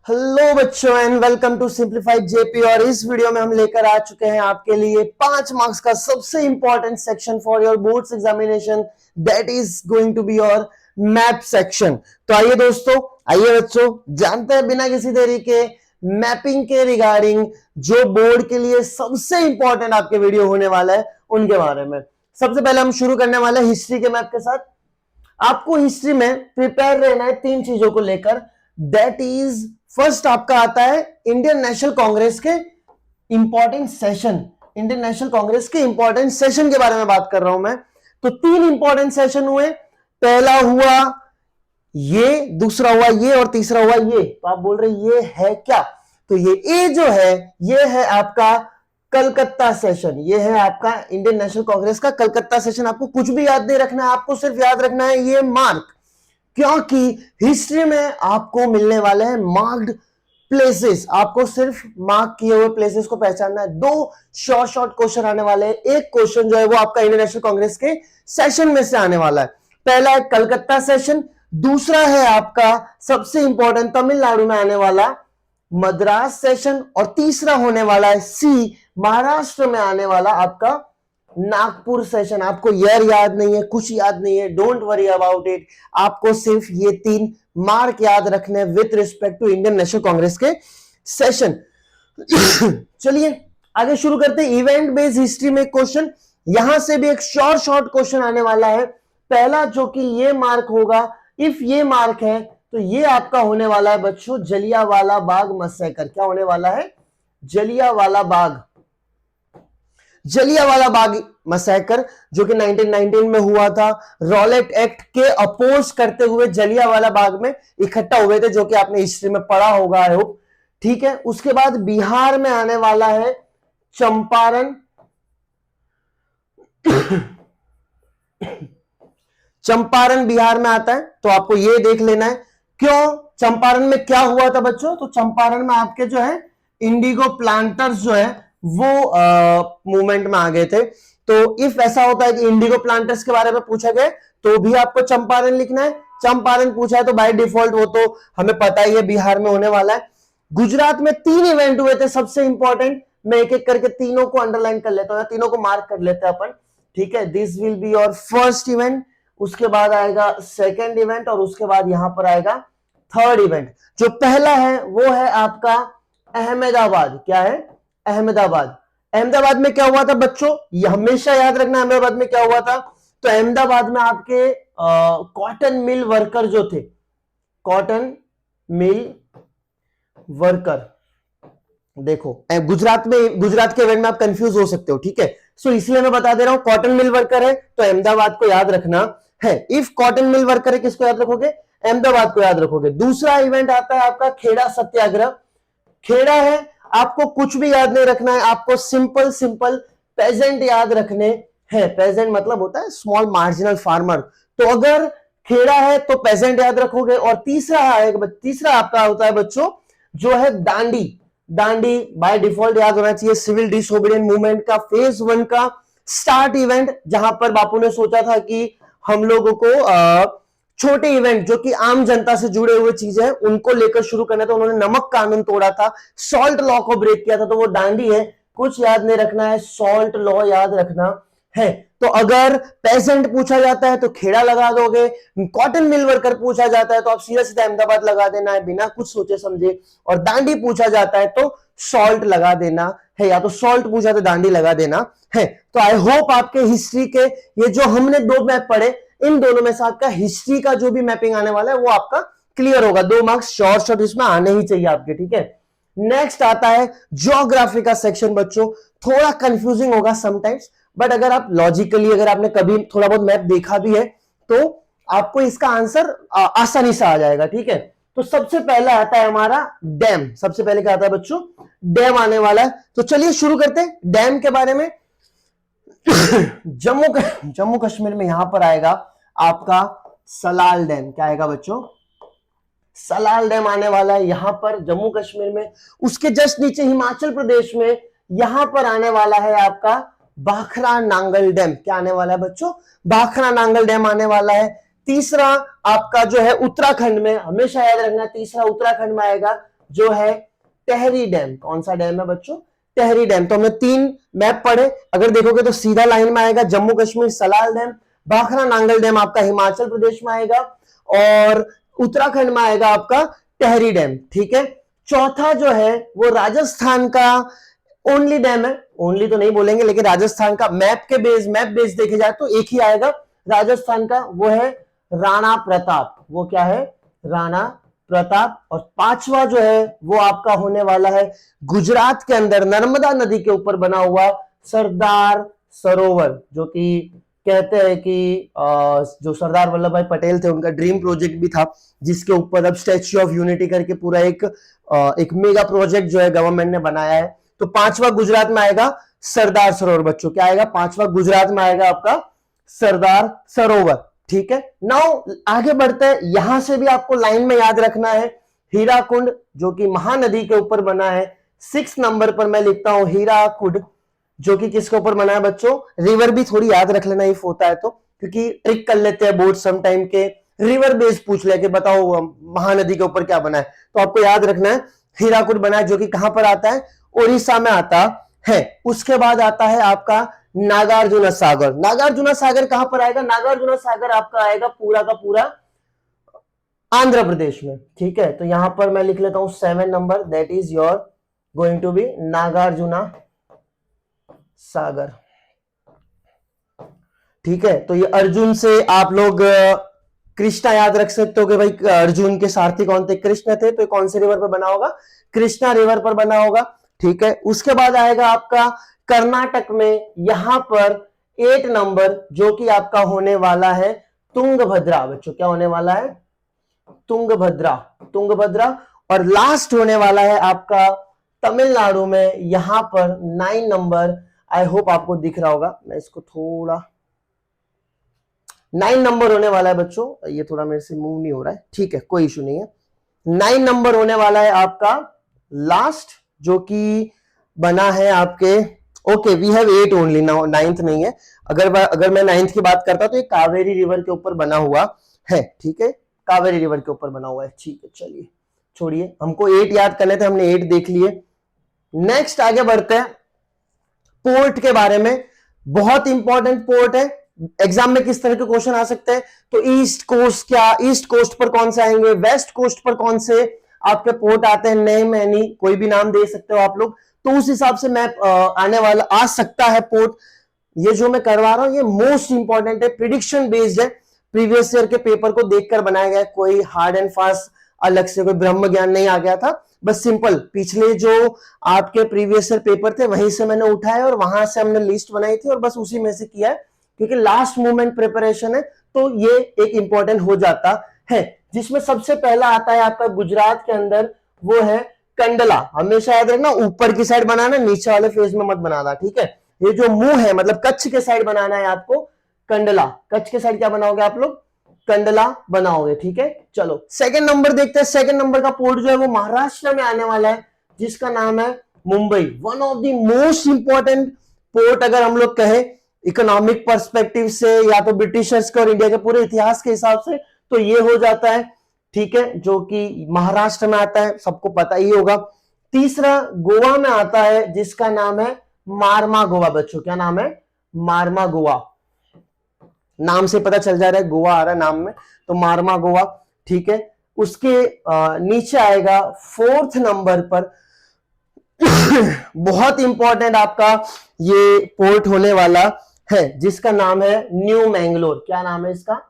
Hello बच्चों and welcome to simplified JP. और इस वीडियो में हम लेकर आ चुके हैं आपके लिए 5 मार्क्स का सबसे important section for your boards examination, that is going to be your map section. तो आइए दोस्तों, आइए बच्चों, जानते हैं बिना किसी देरी के मैपिंग के रिगार्डिंग जो बोर्ड के लिए सबसे इंपॉर्टेंट आपके वीडियो होने वाला है उनके बारे में। सबसे पहले हम शुरू करने वाले हैं हिस्ट्री के मैप के साथ। आपको हिस्ट्री में प्रिपेयर रहना है 3 चीजों को लेकर, दैट इज फर्स्ट आपका आता है इंडियन नेशनल कांग्रेस के important session. Indian National Congress के इंपॉर्टेंट सेशन के बारे में बात कर रहा हूं मैं। तो 3 इंपॉर्टेंट सेशन हुए, पहला हुआ ये, दूसरा हुआ ये और तीसरा हुआ ये। तो आप बोल रहे ये है क्या? तो ये ए जो है ये है आपका कलकत्ता सेशन, ये है आपका इंडियन नेशनल कांग्रेस का कलकत्ता सेशन। आपको कुछ भी याद नहीं रखना है, आपको सिर्फ याद रखना है ये मार्क, क्योंकि हिस्ट्री में आपको मिलने वाले हैं मार्क्ड प्लेसेस। आपको सिर्फ मार्क किए हुए प्लेसेस को पहचानना है। 2 शॉर्ट क्वेश्चन आने वाले हैं। एक क्वेश्चन जो है वो आपका इंडियन नेशनल कांग्रेस के सेशन में से आने वाला है। पहला है कलकत्ता सेशन, दूसरा है आपका सबसे इंपॉर्टेंट तमिलनाडु में आने वाला मद्रास सेशन, और तीसरा होने वाला है सी महाराष्ट्र में आने वाला आपका नागपुर सेशन। आपको ईयर याद नहीं है, कुछ याद नहीं है, डोंट वरी अबाउट इट। आपको सिर्फ ये 3 मार्क याद रखने with respect to Indian National Congress के सेशन। चलिए आगे शुरू करते हैं। इवेंट बेस्ड हिस्ट्री में क्वेश्चन, यहां से भी एक शॉर्ट क्वेश्चन आने वाला है। पहला जो कि ये मार्क होगा, इफ ये मार्क है तो ये आपका होने वाला है बच्चों जलियांवाला बाग मैसेकर। क्या होने वाला है? जलियांवाला बाग। जलियांवाला बाग मैसेकर जो कि 1919 में हुआ था। रॉलेट एक्ट के अपोज करते हुए जलियांवाला बाग में इकट्ठा हुए थे, जो कि आपने हिस्ट्री में पढ़ा होगा आई होप। ठीक है, उसके बाद बिहार में आने वाला है चंपारण। चंपारण बिहार में आता है, तो आपको यह देख लेना है क्यों चंपारण में क्या हुआ था बच्चों। तो चंपारण में आपके जो है इंडिगो प्लांटर्स जो है वो मूवमेंट में आ गए थे। तो इफ ऐसा होता है कि इंडिगो प्लांटर्स के बारे में पूछा गया तो भी आपको चंपारण लिखना है। चंपारण पूछा है तो बाय डिफॉल्ट वो तो हमें पता ही है बिहार में होने वाला है। गुजरात में 3 इवेंट हुए थे सबसे इंपॉर्टेंट। मैं एक एक करके तीनों को अंडरलाइन कर लेता हूं, तीनों को मार्क कर लेते हैं अपन। ठीक है, this will be your first event, उसके बाद आएगा सेकेंड इवेंट, और उसके बाद यहां पर आएगा थर्ड इवेंट। जो पहला है वो है आपका अहमदाबाद। क्या है? अहमदाबाद। अहमदाबाद में क्या हुआ था बच्चों? ये हमेशा याद रखना, अहमदाबाद में क्या हुआ था। तो अहमदाबाद में आपके कॉटन मिल वर्कर जो थे, कॉटन मिल वर्कर। देखो गुजरात के इवेंट में आप कंफ्यूज हो सकते हो, ठीक है, सो इसलिए मैं बता दे रहा हूं कॉटन मिल वर्कर है तो अहमदाबाद को याद रखना है। इफ कॉटन मिल वर्कर है किसको याद रखोगे? अहमदाबाद को याद रखोगे। दूसरा इवेंट आता है आपका खेड़ा सत्याग्रह। खेड़ा है, आपको कुछ भी याद नहीं रखना है, आपको सिंपल पेजेंट याद रखने हैं। पेजेंट मतलब होता है स्मॉल मार्जिनल फार्मर। तो अगर खेड़ा है तो पेजेंट याद रखोगे। और तीसरा आपका होता है बच्चों जो है दांडी। दांडी बाय डिफॉल्ट याद होना चाहिए, सिविल डिसोबीडिएंट मूवमेंट का फेज 1 का स्टार्ट इवेंट, जहां पर बापू ने सोचा था कि हम लोगों को छोटे इवेंट जो कि आम जनता से जुड़े हुए चीजें हैं उनको लेकर शुरू करना था। उन्होंने नमक कानून तोड़ा था, सॉल्ट लॉ को ब्रेक किया था, तो वो दांडी है। कुछ याद नहीं रखना है, सॉल्ट लॉ याद रखना है। तो अगर पेजेंट पूछा जाता है तो खेड़ा लगा दोगे, कॉटन मिल वर्कर पूछा जाता है तो आप सीधा सीधा अहमदाबाद लगा देना है बिना कुछ सोचे समझे, और दांडी पूछा जाता है तो सॉल्ट लगा देना है, या तो सॉल्ट पूछा तो दांडी लगा देना है। तो आई होप आपके हिस्ट्री के ये जो हमने 2 मैप पढ़े, इन दोनों में से आपका हिस्ट्री का जो भी मैपिंग आने वाला है वो आपका क्लियर होगा। 2 मार्क्स शॉर्ट इसमें आने ही चाहिए आपके, ठीक है। नेक्स्ट आता है ज्योग्राफी का सेक्शन बच्चों। थोड़ा कंफ्यूजिंग होगा समटाइम्स, बट अगर आप लॉजिकली, अगर आपने कभी थोड़ा बहुत मैप देखा भी है तो आपको इसका आंसर आसानी से आ जाएगा, ठीक है। तो सबसे पहला आता है हमारा डैम। सबसे पहले क्या आता है बच्चों? डैम आने वाला है। तो चलिए शुरू करते हैं डैम के बारे में। जम्मू कश्मीर में यहां पर आएगा आपका सलाल डैम। क्या आएगा बच्चों? सलाल डैम आने वाला है यहां पर जम्मू कश्मीर में। उसके जस्ट नीचे हिमाचल प्रदेश में यहां पर आने वाला है आपका भाखरा नांगल डैम। क्या आने वाला है बच्चों? भाखरा नांगल डैम आने वाला है। तीसरा आपका जो है उत्तराखंड में, हमेशा याद रखना, तीसरा उत्तराखंड में आएगा जो है टेहरी डैम। कौन सा डैम है बच्चों? टेहरी डैम। तो हमने 3 मैप पढ़े, अगर देखोगे तो सीधा लाइन में आएगा जम्मू कश्मीर सलाल डैम, भाखड़ा नांगल डैम आपका हिमाचल प्रदेश में आएगा, और उत्तराखंड में आएगा आपका टेहरी डैम। ठीक है, चौथा जो है वो राजस्थान का ओनली डैम है, ओनली तो नहीं बोलेंगे लेकिन राजस्थान का मैप बेस देखे जाए तो एक ही आएगा राजस्थान का, वो है राणा प्रताप। वो क्या है? राणा प्रताप। और पांचवा जो है वो आपका होने वाला है गुजरात के अंदर नर्मदा नदी के ऊपर बना हुआ सरदार सरोवर, जो कि कहते हैं कि जो सरदार वल्लभ भाई पटेल थे उनका ड्रीम प्रोजेक्ट भी था, जिसके ऊपर अब स्टैच्यू ऑफ यूनिटी करके पूरा एक मेगा प्रोजेक्ट जो है गवर्नमेंट ने बनाया है। तो पांचवा गुजरात में आएगा सरदार सरोवर। बच्चों क्या आएगा? पांचवा गुजरात में आएगा आपका सरदार सरोवर। ठीक है, नाउ आगे बढ़ते हैं। यहां से भी आपको लाइन में याद रखना है हीराकुंड, जो कि महानदी के ऊपर बना है। 6 नंबर पर मैं लिखता हूं हीराकुंड, जो कि किसके ऊपर बना है बच्चों? रिवर भी थोड़ी याद रख लेना इफ होता है तो, क्योंकि ट्रिक कर लेते हैं बोर्ड सम टाइम के, रिवर बेस पूछ ले कि बताओ महानदी के ऊपर क्या बना है, तो आपको याद रखना है हीराकुंड बना है, जो कि कहां पर आता है? उड़ीसा में आता है। उसके बाद आता है आपका नागार्जुन सागर। नागार्जुन सागर कहां पर आएगा? नागार्जुन सागर आपका आएगा पूरा का पूरा आंध्र प्रदेश में। ठीक है, तो यहां पर मैं लिख लेता हूं 7 number, that is your going to be Nagarjuna Sagar. ठीक है, तो ये अर्जुन से आप लोग कृष्णा याद रख सकते हो कि भाई अर्जुन के सारथी कौन थे? कृष्ण थे। तो कौन से रिवर पर बना होगा? कृष्णा रिवर पर बना होगा। ठीक है, उसके बाद आएगा आपका कर्नाटक में, यहां पर 8 नंबर, जो कि आपका होने वाला है तुंगभद्रा। बच्चों क्या होने वाला है? तुंगभद्रा। तुंगभद्रा। और लास्ट होने वाला है आपका तमिलनाडु में, यहां पर 9 नंबर। आई होप आपको दिख रहा होगा, मैं इसको थोड़ा 9 नंबर होने वाला है बच्चों, ये थोड़ा मेरे से मूव नहीं हो रहा है। ठीक है, कोई इशू नहीं है। 9 नंबर होने वाला है आपका लास्ट, जो कि बना है आपके, okay we have 8 only now, 9th नहीं है। अगर मैं 9th की बात करता तो ये कावेरी रिवर के ऊपर बना हुआ है। ठीक है, कावेरी रिवर के ऊपर बना हुआ है। ठीक है, चलिए छोड़िए, हमको 8 याद करने थे, हमने 8 देख लिए। नेक्स्ट आगे बढ़ते हैं पोर्ट के बारे में। बहुत इंपॉर्टेंट पोर्ट है, एग्जाम में किस तरह के क्वेश्चन आ सकते हैं। तो ईस्ट कोस्ट, क्या ईस्ट कोस्ट पर कौन से आएंगे? वेस्ट कोस्ट पर कौन से आपके पोर्ट आते हैं? नेम एनी, कोई भी नाम दे सकते हो आप लोग, तो उस हिसाब से मैप आने वाला आ सकता है पोर्ट। ये जो मैं करवा रहा हूं ये मोस्ट इंपॉर्टेंट है, प्रिडिक्शन बेस्ड है, प्रीवियस ईयर के पेपर को देखकर बनाया गया, कोई हार्ड एंड फास्ट अलग से कोई ब्रह्म ज्ञान नहीं आ गया था, बस सिंपल पिछले जो आपके प्रीवियस ईयर पेपर थे वहीं से मैंने उठाया और वहां से हमने लिस्ट बनाई थी और बस उसी में से किया है, क्योंकि लास्ट मोमेंट प्रिपरेशन है तो ये एक इंपॉर्टेंट हो जाता है। जिसमें सबसे पहला आता है आपका गुजरात के अंदर, वो है कंडला। हमेशा याद रखना ऊपर की साइड बनाना, नीचे वाले फेज में मत बनाना। ठीक है, ये जो मुंह है मतलब कच्छ के साइड बनाना है आपको कंडला। कच्छ के साइड क्या बनाओगे आप लोग? कंडला बनाओगे। ठीक है, चलो सेकंड नंबर देखते हैं। सेकंड नंबर का पोर्ट जो है वो महाराष्ट्र में आने वाला है, जिसका नाम है Mumbai. One of the most important port अगर हम लोग कहें इकोनॉमिक पर्सपेक्टिव से या तो ब्रिटिशर्स के और इंडिया के पूरे इतिहास के हिसाब से, तो ये हो जाता है। ठीक है, जो कि महाराष्ट्र में आता है, सबको पता ही होगा। तीसरा गोवा में आता है, जिसका नाम है मारमा गोवा। बच्चों क्या नाम है? मारमा गोवा। नाम से पता चल जा रहा है गोवा आ रहा है नाम में, तो मारमा गोवा। ठीक है, उसके नीचे आएगा 4th नंबर पर बहुत इंपॉर्टेंट आपका ये पोर्ट होने वाला है, जिसका नाम है न्यू मैंगलोर। क्या नाम है इसका?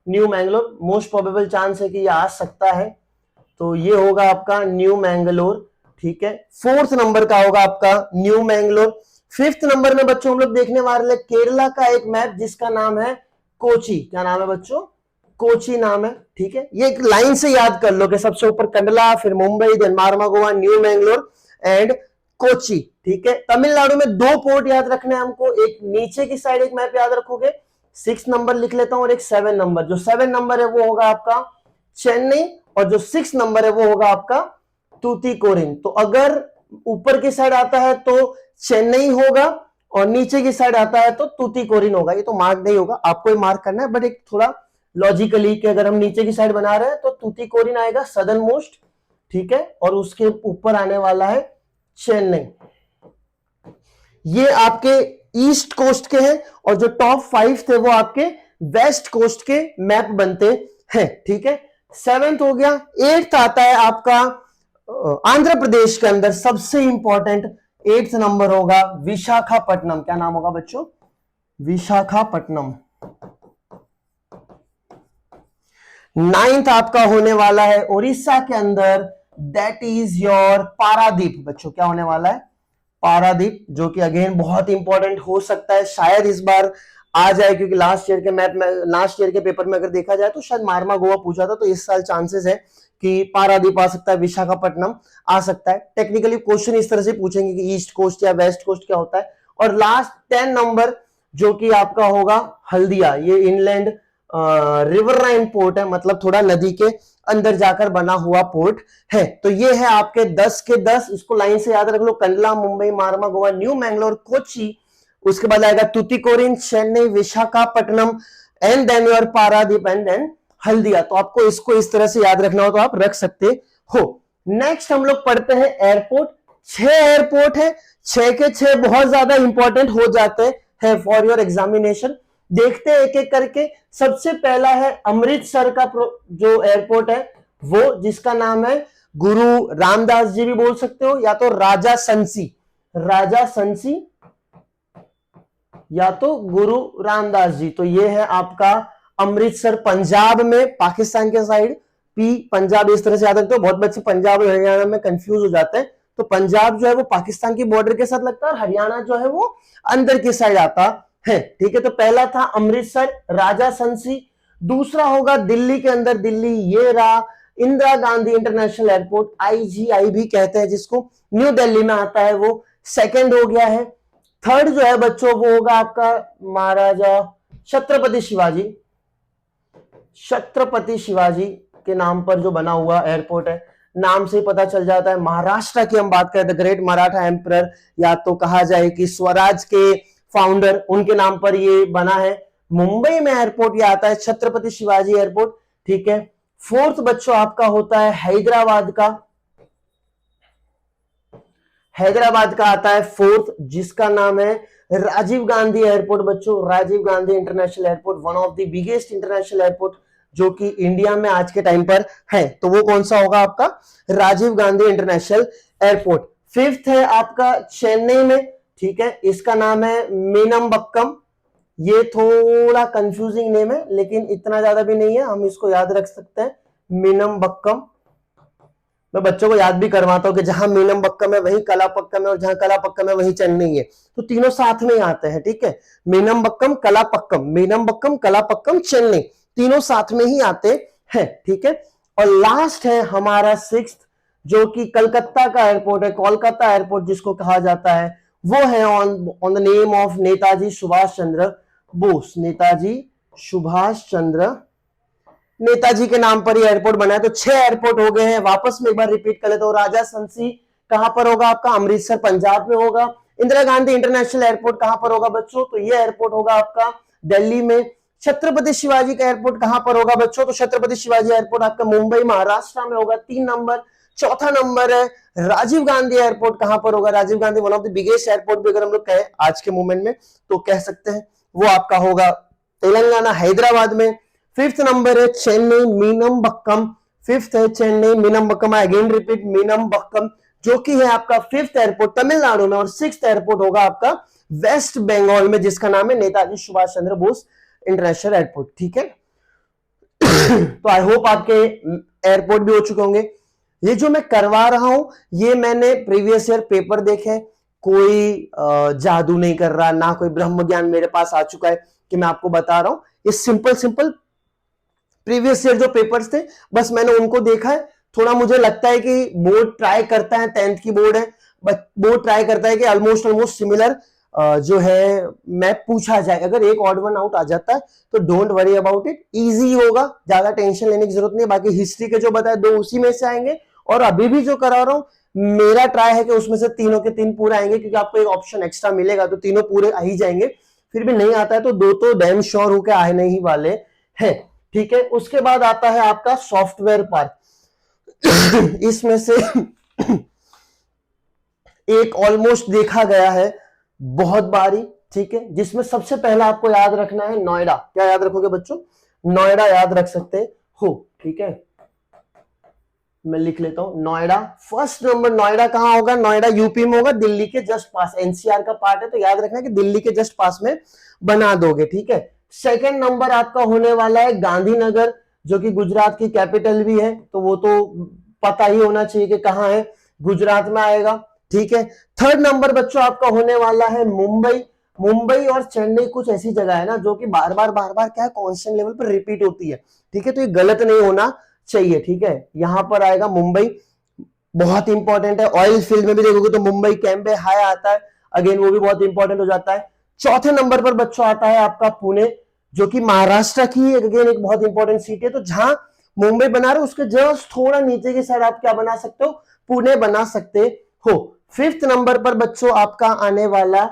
New Mangalore. Most probable chance है कि ये आ सकता है, तो ये होगा आपका न्यू मैंगलोर। ठीक है, 4th नंबर का होगा आपका न्यू मैंगलोर। 5th नंबर में बच्चों हम लोग देखने वाले केरला का एक मैप, जिसका नाम है कोची। क्या नाम है बच्चों? कोची नाम है। ठीक है, ये एक लाइन से याद कर लो कि सबसे ऊपर कंडला, फिर Mumbai, then मारमा Goa, new Mangalore and Kochi. ठीक है, तमिलनाडु में 2 पोर्ट याद रखने हैं हमको, एक नीचे की साइड एक मैप याद रखोगे, 6 नंबर लिख लेता हूं, और एक 7 नंबर। जो 7 नंबर है वो होगा आपका चेन्नई, और जो 6 नंबर है वो होगा आपका तूतीकोरिन। तो अगर ऊपर की साइड आता है तो चेन्नई होगा और नीचे की साइड आता है तो तूतीकोरिन होगा। ये तो मार्क नहीं होगा, आपको ही मार्क करना है, बट एक थोड़ा लॉजिकली कि अगर हम नीचे की साइड बना रहे हैं तो तूतीकोरिन आएगा सदर्न मोस्ट। ठीक है, और उसके ऊपर आने वाला है चेन्नई। ये आपके ईस्ट कोस्ट के हैं, और जो टॉप 5 थे वो आपके वेस्ट कोस्ट के मैप बनते हैं, ठीक है। 7th हो गया। 8th आता है आपका आंध्र प्रदेश के अंदर सबसे इंपॉर्टेंट 8th नंबर होगा विशाखापट्टनम। क्या नाम होगा बच्चों? विशाखापट्टनम। 9th आपका होने वाला है उड़ीसा के अंदर, दैट इज योर पारादीप। बच्चों क्या होने वाला है? पारादीप, जो कि अगेन बहुत इंपॉर्टेंट हो सकता है, शायद इस बार आ जाए, क्योंकि लास्ट ईयर के मैप में, लास्ट ईयर के पेपर में अगर देखा जाए तो शायद मारमा गोवा पूछा था, तो इस साल चांसेस है कि पारादीप आ सकता है, विशाखापट्टनम आ सकता है। टेक्निकली क्वेश्चन इस तरह से पूछेंगे कि ईस्ट कोस्ट या वेस्ट कोस्ट क्या होता है। और लास्ट 10 नंबर जो कि आपका होगा हल्दिया। ये इनलैंड रिवर लाइन पोर्ट है, मतलब थोड़ा नदी के अंदर जाकर बना हुआ पोर्ट है। तो ये है आपके 10 के 10, इसको लाइन से याद रख लो। कंडला, मुंबई, मारमा गोवा, न्यू मैंगलोर, कोची, उसके बाद आएगा Tuticorin, Chennai, Visakhapatnam, and then your Paradip, and then Haldia. तो आपको इसको इस तरह से याद रखना हो तो आप रख सकते हो। नेक्स्ट हम लोग पढ़ते हैं एयरपोर्ट। 6 एयरपोर्ट है, 6 के 6 बहुत ज्यादा इंपॉर्टेंट हो जाते हैं फॉर योर एग्जामिनेशन। देखते हैं एक एक करके। सबसे पहला है अमृतसर का जो एयरपोर्ट है वो, जिसका नाम है गुरु रामदास जी भी बोल सकते हो, या तो राजा संसी, राजा संसी, या तो गुरु रामदास जी। तो ये है आपका अमृतसर, पंजाब में, पाकिस्तान के साइड। पी पंजाब इस तरह से याद रखते हो। बहुत बच्चे पंजाब और हरियाणा में कंफ्यूज हो जाते हैं। तो पंजाब जो है वो पाकिस्तान की बॉर्डर के साथ लगता है, और हरियाणा जो है वो अंदर की साइड आता है, ठीक है। तो पहला था अमृतसर, राजा संसी। दूसरा होगा दिल्ली के अंदर, दिल्ली ये रहा Indira Gandhi international airport, IGI भी कहते हैं जिसको, न्यू दिल्ली में आता है वो। सेकंड हो गया है। थर्ड जो है बच्चों वो होगा आपका महाराजा छत्रपति शिवाजी, छत्रपति शिवाजी के नाम पर जो बना हुआ एयरपोर्ट है। नाम से ही पता चल जाता है। महाराष्ट्र की हम बात करें, द ग्रेट मराठा एम्परर, या तो कहा जाए कि स्वराज के फाउंडर, उनके नाम पर ये बना है। मुंबई में एयरपोर्ट ये आता है छत्रपति शिवाजी एयरपोर्ट, ठीक है। फोर्थ बच्चों आपका होता है हैदराबाद का, हैदराबाद का आता है फोर्थ, जिसका नाम है राजीव गांधी एयरपोर्ट। बच्चों Rajiv Gandhi international airport, one of the biggest international airport जो कि इंडिया में आज के टाइम पर है। तो वो कौन सा होगा आपका? Rajiv Gandhi international airport. Fifth है आपका चेन्नई में, ठीक है, इसका नाम है मीनमबक्कम। ये थोड़ा कंफ्यूजिंग नेम है, लेकिन इतना ज्यादा भी नहीं है, हम इसको याद रख सकते हैं, मीनमबक्कम। मैं बच्चों को याद भी करवाता हूं कि जहां मीनमबक्कम है वहीं कलापक्कम है, और जहां कलापक्कम है वहीं चेन्नई है। तो तीनों साथ में ही आते हैं, ठीक है। मीनमबक्कम, कलापक्कम, मीनमबक्कम, कलापक्कम, चेन्नई, तीनों साथ में ही आते हैं, ठीक है। और लास्ट है हमारा 6th, जो कि कलकत्ता का एयरपोर्ट है, कोलकाता एयरपोर्ट जिसको कहा जाता है, वो है on the name of Netaji Subhash Chandra Bose. Netaji Subhash Chandra, Netaji के नाम पर ही एयरपोर्ट बना है। तो 6 एयरपोर्ट हो गए हैं। वापस में एक बार रिपीट कर लेता हूं। राजा संसी कहां पर होगा आपका? अमृतसर, पंजाब में होगा। इंदिरा गांधी इंटरनेशनल एयरपोर्ट कहां पर होगा बच्चों? तो ये एयरपोर्ट होगा आपका दिल्ली में। छत्रपति शिवाजी का एयरपोर्ट कहां पर होगा बच्चों? तो छत्रपति शिवाजी एयरपोर्ट आपका मुंबई, महाराष्ट्र में होगा, 3 नंबर। चौथा नंबर है राजीव गांधी एयरपोर्ट, कहां पर होगा? Rajiv Gandhi one of the biggest airport भी अगर हम लोग कहें आज के मोमेंट में तो कह सकते हैं, वो आपका होगा तेलंगाना, हैदराबाद में। 5th नंबर है चेन्नई, मीनमबक्कम। 5th है चेन्नई, मीनमबक्कम। अगेन रिपीट, मीनमबक्कम, जो कि है आपका 5th एयरपोर्ट तमिलनाडु में। और 6th एयरपोर्ट होगा आपका वेस्ट बंगाल में, जिसका नाम है नेताजी सुभाष चंद्र बोस इंटरनेशनल एयरपोर्ट, ठीक है। तो आई होप आपके एयरपोर्ट भी हो चुके होंगे। ये जो मैं करवा रहा हूं ये मैंने प्रीवियस ईयर पेपर देखे, कोई जादू नहीं कर रहा, ना कोई ब्रह्म ज्ञान मेरे पास आ चुका है कि मैं आपको बता रहा हूं। ये सिंपल सिंपल प्रीवियस ईयर जो पेपर्स थे बस मैंने उनको देखा है। थोड़ा मुझे लगता है कि बोर्ड ट्राई करता है, 10th की बोर्ड है, बोर्ड ट्राई करता है कि ऑलमोस्ट सिमिलर जो है मैप पूछा जाए। अगर एक ऑड वन आउट आ जाता है तो don't worry about it, easy होगा, ज्यादा टेंशन लेने की जरूरत नहीं। बाकी हिस्ट्री के जो बताए 2 उसी में से आएंगे, और अभी भी जो करा रहा हूं मेरा ट्राई है कि उसमें से तीनों के 3 पूरे आएंगे, क्योंकि आपको एक ऑप्शन एक्स्ट्रा मिलेगा तो तीनों पूरे आ ही जाएंगे। फिर भी नहीं आता है तो 2 तो डैम श्योर होके आने ही वाले हैं, ठीक है। उसके बाद आता है आपका सॉफ्टवेयर पार्ट। इसमें से एक ऑलमोस्ट देखा गया है बहुत बारी, ठीक है, जिसमें सबसे पहला आपको याद रखना है नोएडा। क्या याद रखोगे बच्चों? नोएडा याद रख सकते हो, ठीक है। मैं लिख लेता हूं नोएडा। फर्स्ट नंबर नोएडा कहां होगा? नोएडा यूपी में होगा, दिल्ली के जस्ट पास, एनसीआर का पार्ट है, तो याद रखना कि दिल्ली के जस्ट पास में बना दोगे, ठीक है। सेकंड नंबर आपका होने वाला है गांधीनगर, जो कि गुजरात की कैपिटल भी है, तो वो तो पता ही होना चाहिए कि कहां है, गुजरात में आएगा, ठीक है। थर्ड नंबर बच्चों आपका होने वाला है मुंबई। मुंबई और चेन्नई कुछ ऐसी जगह है ना जो कि बार बार क्या है, कांस्टेंट लेवल पर रिपीट होती है, ठीक है, तो ये गलत नहीं होना चाहिए, ठीक है। यहां पर आएगा मुंबई, बहुत इंपॉर्टेंट है। ऑयल फील्ड में भी देखोगे तो मुंबई कैंबे हाई आता है, अगेन वो भी बहुत इंपॉर्टेंट हो जाता है। चौथे नंबर पर बच्चों आता है आपका पुणे, जो कि महाराष्ट्र की अगेन एक बहुत इंपॉर्टेंट सिटी है, तो जहां मुंबई बना रहे हो उसके जस्ट थोड़ा नीचे की साइड आप क्या बना सकते हो? पुणे बना सकते हो। फिफ्थ नंबर पर बच्चों आपका आने वाला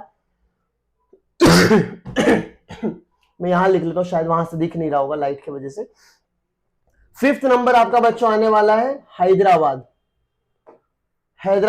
मैं यहां लिख लेता हूं, शायद वहां से दिख नहीं रहा होगा लाइट की वजह से। फिफ्थ नंबर आपका बच्चों आने वाला है हैदराबाद। हैदराबाद